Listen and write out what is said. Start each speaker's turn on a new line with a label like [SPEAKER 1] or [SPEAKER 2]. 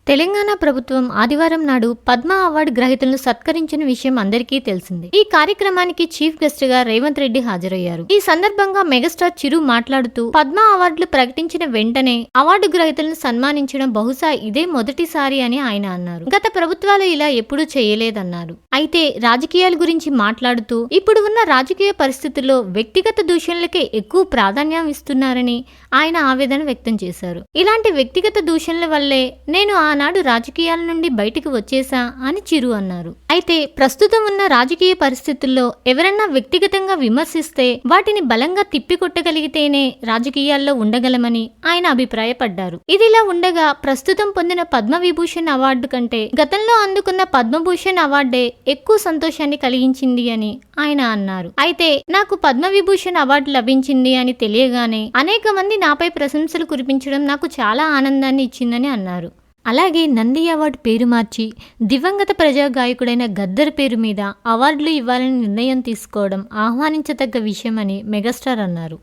[SPEAKER 1] తెలంగాణ ప్రభుత్వం ఆదివారం నాడు పద్మ అవార్డు గ్రహీతలను సత్కరించిన విషయం అందరికీ తెలిసిందే. ఈ కార్యక్రమానికి చీఫ్ గెస్ట్ గా రేవంత్ రెడ్డి హాజరయ్యారు. ఈ సందర్భంగా మెగాస్టార్ చిరు మాట్లాడుతూ పద్మ అవార్డులు ప్రకటించిన వెంటనే అవార్డు గ్రహీతలను సన్మానించడం బహుశా ఇదే మొదటిసారి అని ఆయన అన్నారు. గత ప్రభుత్వాలు ఇలా ఎప్పుడూ చేయలేదన్నారు. అయితే రాజకీయాల గురించి మాట్లాడుతూ ఇప్పుడు ఉన్న రాజకీయ పరిస్థితుల్లో వ్యక్తిగత దూషణలకే ఎక్కువ ప్రాధాన్యం ఇస్తున్నారని ఆయన ఆవేదన వ్యక్తం చేశారు. ఇలాంటి వ్యక్తిగత దూషణల వల్లే నేను ఆనాడు రాజకీయాల నుండి బయటకు వచ్చేసా అని చిరు అన్నారు. అయితే ప్రస్తుతం ఉన్న రాజకీయ పరిస్థితుల్లో ఎవరన్నా వ్యక్తిగతంగా విమర్శిస్తే వాటిని బలంగా తిప్పికొట్టగలిగితేనే రాజకీయాల్లో ఉండగలమని ఆయన అభిప్రాయపడ్డారు. ఇదిలా ఉండగా ప్రస్తుతం పొందిన పద్మవిభూషణ్ అవార్డు కంటే గతంలో అందుకున్న పద్మభూషణ్ అవార్డే ఎక్కువ సంతోషాన్ని కలిగించింది అని ఆయన అన్నారు. అయితే నాకు పద్మవిభూషణ్ అవార్డు లభించింది అని తెలియగానే అనేక మంది నాపై ప్రశంసలు కురిపించడం నాకు చాలా ఆనందాన్ని ఇచ్చిందని అన్నారు. అలాగే నంది అవార్డు పేరు మార్చి దివంగత ప్రజా గాయకుడైన గద్దర్ పేరు మీద అవార్డులు ఇవ్వాలని నిర్ణయం తీసుకోవడం ఆహ్వానించదగ్గ విషయమని మెగాస్టార్ అన్నారు.